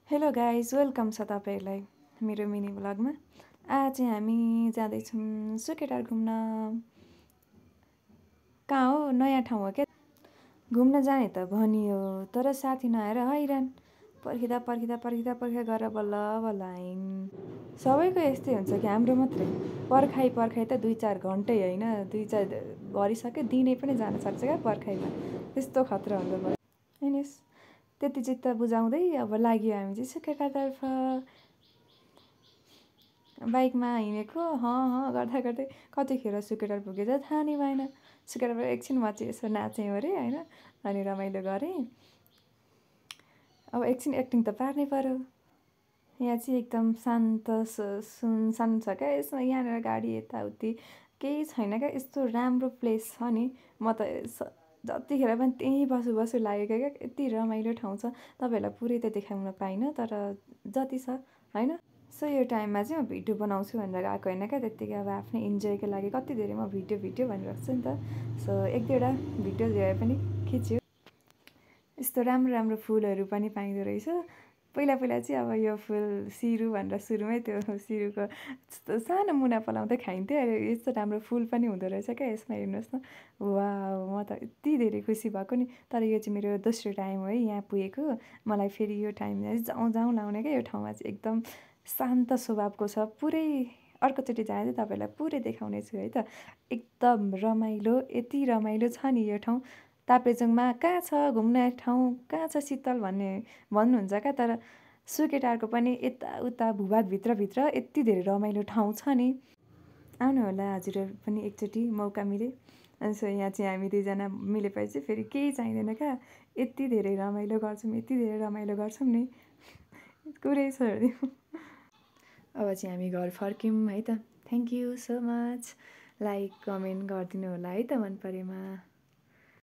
Hello guys welcome छ तपाईँहरूलाई मेरो मिनी ब्लगमा। आज चाहिँ हामी जाँदैछौँ सुकेटार घुम्न। कहाँ हो? नयाँ ठाउँ हो क्या। घुम्न जाने त भनियो तर साथी नआएर हैरान। पर्खिँदा पर्खिँदा पर्खिँदा पर्खिँदा गरेर बल्ल बल्ल आइन्। सबैको यस्तै हुन्छ कि हाम्रो मात्रै पर्खाइ पर्खाइ त 2-4 घन्टै होइन 2-4 भरिसक्यो दिनै पनि जान सक्छ क्या पर्खाइमा। त्यस्तो खतरा हुन्छ भयो होइन। त्यति चित्त बुझाउँदै अब लाग्यो हामी चाहिँ सुकेटारतर्फ। बाइकमा हिँडेको गर्दा गर्दै कतिखेर सुकेटार पुगेछ थाहा नै भएन। सुकेटारमा एकछिन म चाहिँ यसो नाचेँ अरे होइन, अनि रमाइलो गरेँ। अब एकछिन एक्टिङ त पार्नै पर्यो। यहाँ चाहिँ एकदम शान्त सुनसान छ क्या। यसमा यहाँनिर गाडी यताउति केही छैन क्या। यस्तो राम्रो प्लेस छ नि, म त जतिखेर पनि त्यहीँ बसु लागेको क्या। यति रमाइलो ठाउँ छ। तपाईँहरूलाई पुरै त देखाउन पाइनँ तर जति छ होइन। सो यो टाइममा चाहिँ म भिडियो बनाउँछु भनेर गएको होइन क्या। त्यत्तिकै अब आफ्नै इन्जोयको लागि कति धेरै म भिडियो भनिरहेको छु नि त। सो 1-2वटा भिडियो भए पनि खिच्यो। यस्तो राम्रो राम्रो फुलहरू पनि पाइँदो रहेछ। पहिला चाहिँ अब यो फुल सिरु भनेर सुरुमै त्यो सिरुको सानो मुना पलाउँदै खाइन्थ्यो। यस्तो राम्रो फुल पनि हुँदो रहेछ क्या यसमा, हेर्नुहोस् न। वाउ, म त यति धेरै खुसी भएको नि। तर यो चाहिँ मेरो दोस्रो टाइम हो है यहाँ पुगेको। मलाई फेरि यो टाइममा जाउँ लाउने क्या। यो ठाउँमा चाहिँ एकदम शान्त स्वभावको छ। पुरै अर्कोचोटि जाँदा चाहिँ तपाईँहरूलाई पुरै देखाउने छु है त। एकदम रमाइलो, यति रमाइलो छ नि यो ठाउँ। ताप्लेजुङमा कहाँ छ घुम्ने ठाउँ, कहाँ छ शीतल भन्नुहुन्छ क्या। तर सुकेटारको पनि यताउता भूभागभित्र यति धेरै रमाइलो ठाउँ छ नि। आउनु होला हजुरहरू पनि एकचोटि मौका मिले। अनि सो यहाँ चाहिँ हामी दुईजना मिलेपछि फेरि केही चाहिँदैन क्या। यति धेरै रमाइलो गर्छौँ नि कुरै छोडिदिउँ। अब चाहिँ हामी घर फर्क्यौँ है त। Thank you so much. Like comment गरिदिनु होला है त मन परेमा।